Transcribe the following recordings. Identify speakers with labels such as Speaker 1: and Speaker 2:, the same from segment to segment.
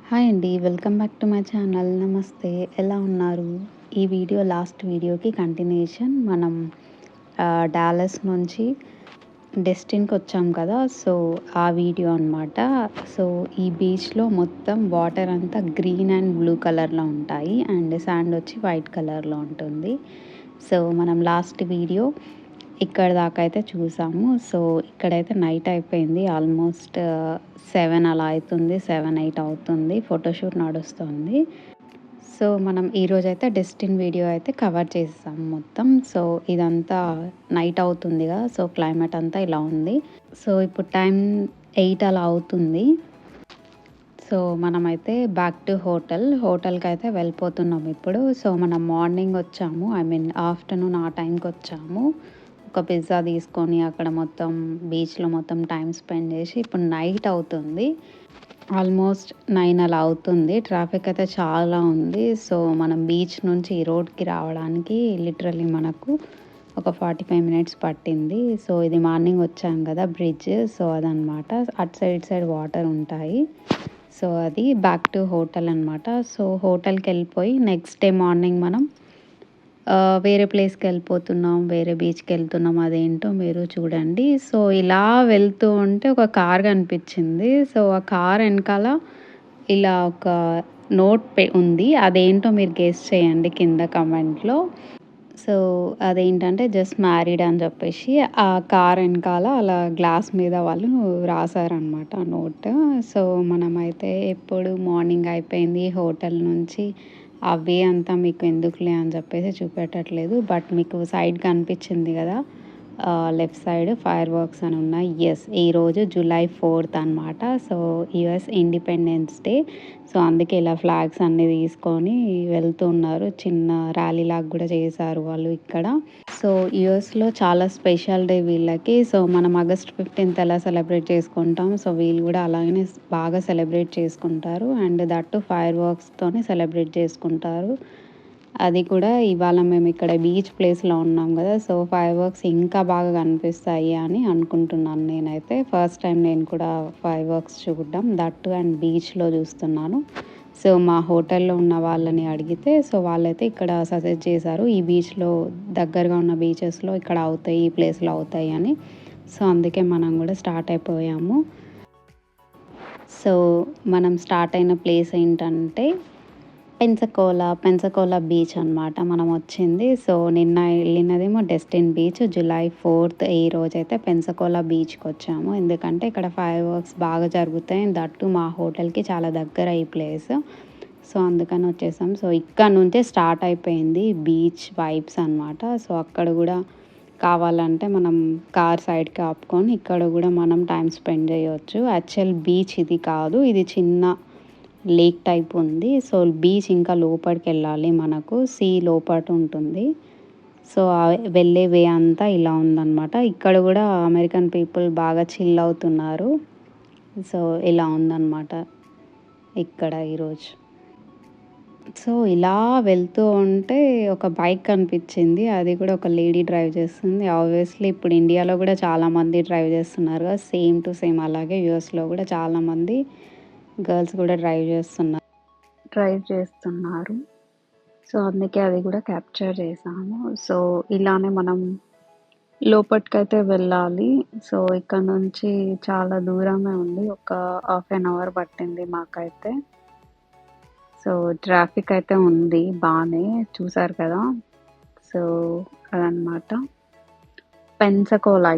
Speaker 1: Hi అండి. Welcome back to my channel. నమస్తే. ఎలా ఉన్నారు? ఈ వీడియో లాస్ట్ వీడియోకి కంటిన్యూషన్. మనం డాలస్ నుంచి డెస్టిన్‌కొచ్చాం కదా! సో, ఆ వీడియో అనమాట. సో, ఈ బీచ్‌లో మొత్తం వాటర్ అంతా గ్రీన్ అండ్ బ్లూ కలర్‌లో ఉంటాయి. అండ్ సాండ్ వచ్చి వైట్ కలర్‌లో ఉంటుంది. సో, మనం లాస్ట్ వీడియో ఇక్కడ దాకా అయితే చూసాము. సో, ఇక్కడైతే నైట్ అయిపోయింది. ఆల్మోస్ట్ 7 అలా అయితుంది. 7, 8 అవుతుంది. ఫోటోషూట్ నడుస్తుంది. సో, మనం ఈరోజైతే డెస్టిన్ వీడియో అయితే కవర్ చేసేసాం మొత్తం. సో, ఇదంతా నైట్ అవుతుందిగా. సో, క్లైమేట్ అంతా ఇలా ఉంది. సో, ఇప్పుడు టైం 8 అలా అవుతుంది. సో, మనమైతే బ్యాక్ టు హోటల్‌కైతే వెళ్ళిపోతున్నాం ఇప్పుడు. సో, మనం మార్నింగ్ వచ్చాము. ఆఫ్టర్‌నూన్ ఆ టైంకొచ్చాము. ఒక పిజ్జా తీసుకొని అక్కడ మొత్తం బీచ్‌లో మొత్తం టైమ్ స్పెండ్ చేసి ఇప్పుడు నైట్ అవుతుంది. ఆల్మోస్ట్ 9 అలా అవుతుంది. ట్రాఫిక్ అయితే చాలా ఉంది. సో, మనం బీచ్ నుంచి ఈ రోడ్‌కి రావడానికి లిటరల్లీ మనకు ఒక 45 మినిట్స్ పట్టింది. సో, ఇది మార్నింగ్ వచ్చాం కదా బ్రిడ్జ్. సో, అదనమాట. అటు సైడ్, ఇటు సైడ్ వాటర్ ఉంటాయి. సో, అది బ్యాక్ టు హోటల్ అనమాట. సో, హోటల్‌కెళ్ళిపోయి నెక్స్ట్ డే మార్నింగ్ మనం వేరే ప్లేస్‌కెళ్ళిపోతున్నాం. వేరే బీచ్‌కెళ్తున్నాం. అదేంటో మీరు చూడండి. సో, ఇలా వెళ్తూ ఉంటే ఒక కార్ కనిపించింది. సో, ఆ కార్ ఎనకాల ఇలా ఒక నోట్ ఉంది. అదేంటో మీరు గెస్ చేయండి కింద కమెంట్‌లో. సో, అదేంటంటే జస్ట్ మ్యారీడ్ అని చెప్పేసి ఆ కార్ ఎనకాల అలా గ్లాస్ మీద వాళ్ళు రాసారనమాట ఆ నోట్. సో, మనమైతే ఎప్పుడు మార్నింగ్ అయిపోయింది హోటల్ నుంచి ఆ వే అంతా మీకు ఎందుకులే అని చెప్పేసి చూపెట్టట్లేదు. బట్ మీకు సైడ్ కనిపించింది కదా! లెఫ్ట్ సైడ్ ఫైర్ వర్క్స్ అని ఉన్నాయి. ఈరోజు జూలై 4th అనమాట. So, US independence day. So, అందుకే ఇలా ఫ్లాగ్స్ అన్నీ తీసుకొని వెళ్తున్నారు. చిన్న ర్యాలీ లాగా కూడా చేశారు వాళ్ళు ఇక్కడ. సో, యూఎస్‌లో చాలా స్పెషల్ డే వీళ్ళకి. సో, మనం ఆగస్ట్ 15th ఎలా సెలబ్రేట్ చేసుకుంటాం. సో, వీళ్ళు కూడా అలాగనే బాగా సెలబ్రేట్ చేసుకుంటారు. అండ్ దట్ టూ ఫైర్ వర్క్స్‌తోని సెలబ్రేట్ చేసుకుంటారు. అది కూడా ఇవాళ మేము ఇక్కడ బీచ్ ప్లేస్‌లో ఉన్నాం కదా! సో, ఫైర్ వర్క్స్ ఇంకా బాగా కనిపిస్తాయి అని అనుకుంటున్నాను నేనైతే. ఫస్ట్ టైం నేను కూడా ఫైర్ వర్క్స్ చూడడం. దట్ టూ అండ్ బీచ్‌లో చూస్తున్నాను. సో, మా హోటల్‌లో ఉన్న వాళ్ళని అడిగితే సో, వాళ్ళైతే ఇక్కడ సజెస్ట్ చేశారు. ఈ బీచ్‌లో దగ్గరగా ఉన్న బీచెస్‌లో ఇక్కడ అవుతాయి. ఈ ప్లేస్‌లో అవుతాయి అని. సో, అందుకే మనం కూడా స్టార్ట్ అయిపోయాము. సో, మనం స్టార్ట్ అయిన ప్లేస్ ఏంటంటే పెన్సకోలా బీచ్ అనమాట మనం వచ్చింది. సో, నిన్న వెళ్ళినదేమో డెస్టిన్ బీచ్. జూలై 4th ఈ రోజైతే పెన్సకోలా బీచ్‌కొచ్చాము. ఎందుకంటే ఇక్కడ ఫైర్ వర్క్స్ బాగా జరుగుతాయి. దట్ టూ మా హోటల్‌కి చాలా దగ్గర ఈ ప్లేస్. సో, అందుకని వచ్చేసాం. సో, ఇక్కడ నుంచే స్టార్ట్ అయిపోయింది బీచ్ వైబ్స్ అనమాట. సో, అక్కడ కూడా కావాలంటే మనం కార్ సైడ్‌కి ఆపుకొని ఇక్కడ కూడా మనం టైమ్ స్పెండ్ చేయొచ్చు. యాక్చువల్ బీచ్ ఇది కాదు. ఇది చిన్న లేక్ టైప్ ఉంది. సో, బీచ్ ఇంకా లోపటికెళ్ళాలి మనకు. సీ లోపట ఉంటుంది. సో, వెళ్ళే వే అంతా ఇలా ఉందనమాట. ఇక్కడ కూడా అమెరికన్ పీపుల్ బాగా చిల్ అవుతున్నారు. సో, ఇలా ఉందనమాట ఇక్కడ ఈరోజు. సో, ఇలా వెళ్తూ ఉంటే ఒక బైక్ కనిపించింది. అది కూడా ఒక లేడీ డ్రైవ్ చేస్తుంది. ఆబ్వియస్‌లీ ఇప్పుడు ఇండియాలో కూడా చాలామంది డ్రైవ్ చేస్తున్నారు కదా! సేమ్ టు సేమ్ అలాగే యూఎస్‌లో కూడా చాలామంది గర్ల్స్ కూడా డ్రైవ్ చేస్తున్నారు. సో, అందుకే అది కూడా క్యాప్చర్ చేశాను. సో, ఇలానే మనం లోపటికైతే వెళ్ళాలి. సో, ఇక్కడ నుంచి చాలా దూరమే ఉంది. ఒక హాఫ్ ఎన్ అవర్ పట్టింది మాకైతే. సో, ట్రాఫిక్ అయితే ఉంది బానే. చూసారు కదా! సో, అదనమాట.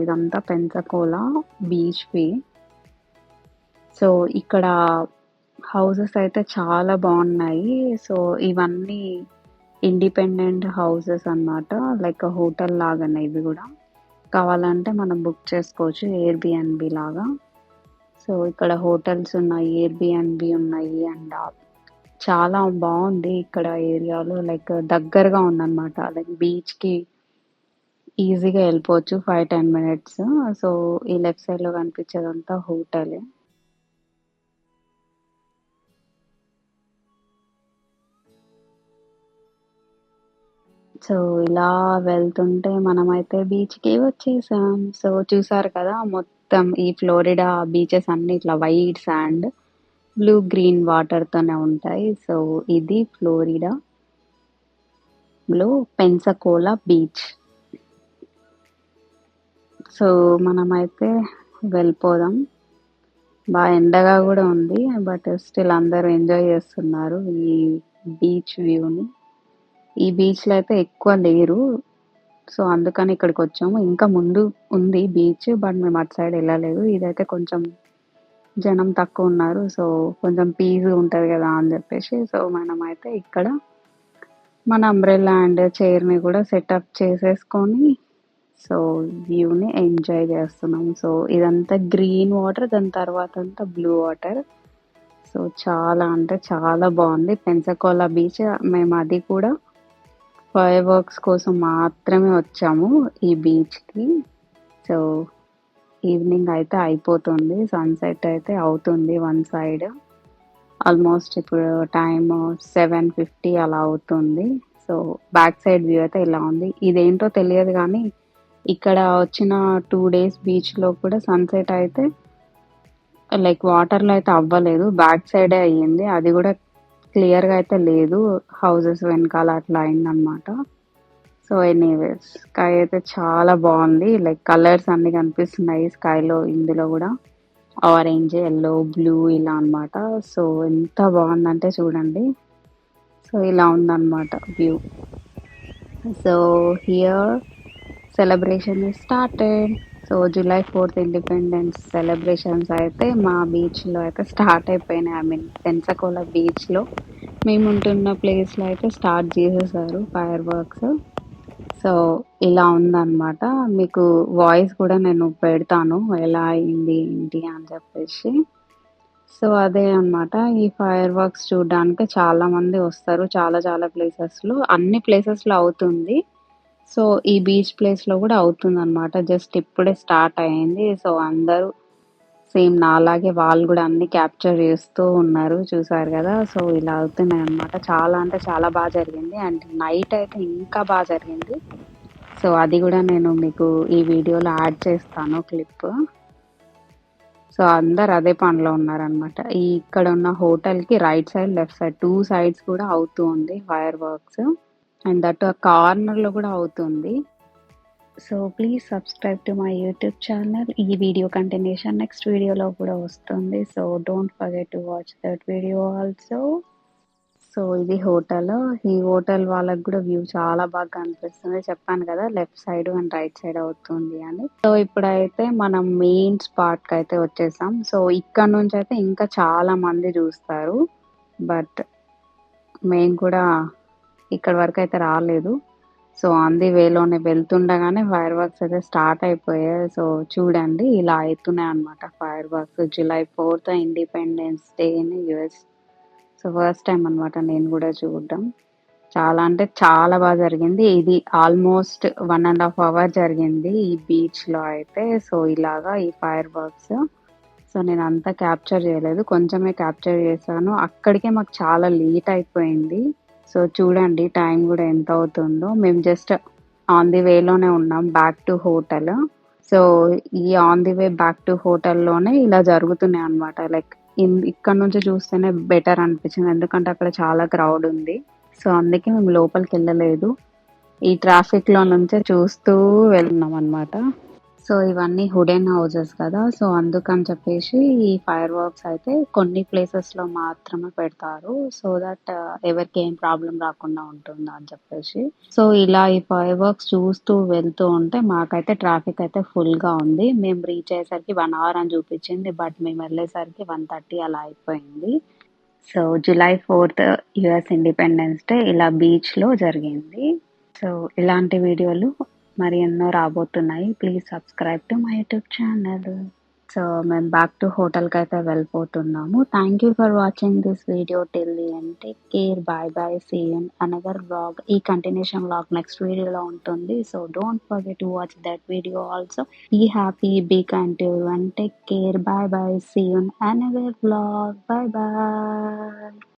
Speaker 1: ఇదంతా పెన్సకోలా బీచ్‌వి. సో, ఇక్కడ హౌసెస్ అయితే చాలా బావున్నాయి. సో, ఇవన్నీ ఇండిపెండెంట్ హౌసెస్ అన్నమాట. లైక్ హోటల్ లాగానే ఇవి గూడా. కావాలంటే మనం బుక్ చేసుకోవచ్చు ఎయిర్‌బిఎన్‌బి లాగా. సో, ఇక్కడ హోటల్స్ ఉన్నాయి, ఎయిర్‌బిఎన్‌బి ఉన్నాయి అండ్ చాలా బావుంది ఇక్కడ ఏరియాలో. లైక్ దగ్గరగా ఉందన్నమాట. లైక్ బీచ్‌కి ఈజీగా వెళ్ళిపోవచ్చు 5, 10 మినిట్స్. సో, ఈ లెఫ్ట్ సైడ్‌లో కనిపించేదంతా హోటలే. సో, ఇలా వెళ్తుంటే మనమైతే బీచ్‌కి వచ్చేసాం. సో, చూసారు కదా! మొత్తం ఈ ఫ్లోరిడా బీచెస్ అన్నీ ఇట్లా వైట్ సాండ్. బ్లూ గ్రీన్ వాటర్తోనే ఉంటాయి. సో ఇది ఫ్లోరిడా లో పెన్సకోలా బీచ్. సో మనమైతే వెళ్ళిపోదాం. బాగా ఎండగా కూడా ఉంది, బట్ స్టిల్ అందరూ ఎంజాయ్ చేస్తున్నారు ఈ బీచ్ వ్యూని. ఈ బీచ్లో అయితే ఎక్కువ లేరు, సో అందుకని ఇక్కడికి వచ్చాము. ఇంకా ముందు ఉంది బీచ్, బట్ మేము అటు సైడ్ వెళ్ళలేదు. ఇదైతే కొంచెం జనం తక్కువ ఉన్నారు, సో కొంచెం పీస్ ఉంటుంది కదా అని చెప్పేసి సో మనమైతే ఇక్కడ మన అంబ్రెల్లా అండ్ చైర్ని కూడా సెటప్ చేసేసుకొని సో వ్యూని ఎంజాయ్ చేస్తున్నాం. సో ఇదంతా గ్రీన్ వాటర్, దాని తర్వాత అంతా బ్లూ వాటర్. సో చాలా అంటే చాలా బాగుంది పెన్సకోలా బీచ్. మేము అది కూడా ఫైర్ వర్క్స్ కోసం మాత్రమే వచ్చాము ఈ బీచ్కి. సో ఈవినింగ్ అయితే అయిపోతుంది, సన్సెట్ అయితే అవుతుంది వన్ సైడ్. ఆల్మోస్ట్ ఇప్పుడు టైమ్ 7:50 అలా అవుతుంది. సో బ్యాక్ సైడ్ వ్యూ అయితే ఇలా ఉంది. ఇదేంటో తెలియదు కానీ ఇక్కడ వచ్చిన 2 days బీచ్లో కూడా సన్సెట్ అయితే లైక్ వాటర్లో అయితే అవ్వలేదు, బ్యాక్ సైడే అయ్యింది. అది కూడా క్లియర్గా అయితే లేదు, హౌసెస్ వెనకాల అట్లా అయిందనమాట. సో ఎనీవేస్ స్కై అయితే చాలా బాగుంది, లైక్ కలర్స్ అన్ని కనిపిస్తున్నాయి స్కైలో. ఇందులో కూడా ఆరెంజ్, ఎల్లో, బ్లూ ఇలా అన్నమాట. సో ఎంత బాగుందంటే చూడండి. సో ఇలా ఉందన్నమాట view. So here celebration is started. So July 4th independence celebrations అయితే మా బీచ్లో అయితే స్టార్ట్ అయిపోయినాయి. ఐ మీన్ పెన్సకోలా బీచ్లో మేము ఉంటున్న ప్లేస్లో అయితే స్టార్ట్ చేసేసారు ఫైర్ వర్క్స్. సో ఇలా ఉందన్నమాట. మీకు వాయిస్ కూడా నేను పెడతాను ఎలా అయింది ఏంటి అని చెప్పేసి. సో అదే అన్నమాట. ఈ ఫైర్ వర్క్స్ చూడడానికి చాలా మంది వస్తారు, చాలా చాలా ప్లేసెస్లో, అన్ని ప్లేసెస్లో అవుతుంది. సో ఈ బీచ్ ప్లేస్లో కూడా అవుతుందన్నమాట. జస్ట్ ఇప్పుడే స్టార్ట్ అయింది. సో అందరూ సేమ్ నాలాగే వాళ్ళు కూడా అన్ని క్యాప్చర్ చేస్తూ ఉన్నారు, చూసారు కదా. సో ఇలా అవుతున్నాయి అన్నమాట. చాలా అంటే చాలా బాగా జరిగింది, అండ్ నైట్ అయితే ఇంకా బాగా జరిగింది. సో అది కూడా నేను మీకు ఈ వీడియోలో యాడ్ చేస్తాను క్లిప్. సో అందరు అదే పనిలో ఉన్నారనమాట. ఈ ఇక్కడ ఉన్న హోటల్కి right side, left side 2 sides కూడా అవుతూ ఉంది ఫైర్ వర్క్స్, అండ్ దట్ ఆ కార్నర్లో కూడా అవుతుంది. So please subscribe to my YouTube channel. ఈ వీడియో కంటిన్యూషన్ నెక్స్ట్ వీడియోలో కూడా వస్తుంది. So don't forget to watch that video also. So ఇది హోటల్. ఈ హోటల్ వాళ్ళకి కూడా వ్యూ చాలా బాగా కనిపిస్తుంది. చెప్పాను కదా left side and right side అవుతుంది అని. సో ఇప్పుడైతే మనం మెయిన్ స్పాట్ కి అయితే వచ్చేసాం. సో ఇక్కడ నుంచి అయితే ఇంకా చాలా మంది చూస్తారు, బట్ మేము కూడా ఇక్కడ వరకు అయితే రాలేదు. సో ఆన్ ది వేలోనే వెళ్తుండగానే ఫైర్ వర్క్స్ అయితే స్టార్ట్ అయిపోయాయి. సో చూడండి ఇలా అవుతున్నాయి అన్నమాట fireworks. July 4th Independence Day in US. So first time అన్నమాట నేను కూడా చూడడం. చాలా అంటే చాలా బాగా జరిగింది. ఇది ఆల్మోస్ట్ 1.5 hour జరిగింది ఈ బీచ్లో అయితే. సో ఇలాగా ఈ ఫైర్ వర్క్స్. సో నేను అంతా క్యాప్చర్ చేయలేదు, కొంచెమే క్యాప్చర్ చేశాను. అక్కడికే మాకు చాలా లేట్ అయిపోయింది. సో చూడండి టైం కూడా ఎంత అవుతుందో. మేము జస్ట్ ఆన్ ది వేలోనే ఉన్నాం బ్యాక్ టు హోటల్. సో ఈ on the way back to హోటల్లోనే ఇలా జరుగుతున్నాయి అన్నమాట. లైక్ ఇక్కడ నుంచి చూస్తేనే బెటర్ అనిపించింది, ఎందుకంటే అక్కడ చాలా క్రౌడ్ ఉంది. సో అందుకే మేము లోపలికి వెళ్ళలేదు, ఈ ట్రాఫిక్లో నుంచే చూస్తూ వెళ్తున్నాం అన్నమాట. సో ఇవన్నీ వుడెన్ హౌసెస్ కదా, సో అందుకని చెప్పేసి ఈ ఫైర్ వర్క్స్ అయితే కొన్ని ప్లేసెస్లో మాత్రమే పెడతారు, సో దట్ ఎవరికి ఏం ప్రాబ్లం రాకుండా ఉంటుంది అని చెప్పేసి. సో ఇలా ఈ ఫైర్ వర్క్స్ చూస్తూ వెళ్తూ ఉంటే మాకైతే ట్రాఫిక్ అయితే ఫుల్గా ఉంది. మేము రీచ్ అయ్యేసరికి 1 hour అని చూపించింది, బట్ మేము వెళ్ళేసరికి 1:30 అలా అయిపోయింది. So July 4th US Independence Day ఇలా బీచ్లో జరిగింది. సో ఇలాంటి వీడియోలు మరి ఎన్నో రాబోతున్నాయి. Please subscribe to my YouTube channel. So మేము బ్యాక్ టు హోటల్కి అయితే వెళ్ళిపోతున్నాము. Thank you for watching this video till the end. Take care, bye bye, see you in another vlog. ఈ కంటిన్యూషన్ వ్లాగ్ నెక్స్ట్ వీడియోలో ఉంటుంది. So don't forget to watch that video also. Be happy, be kind to everyone. Take care, bye bye, see you in another vlog. Bye bye.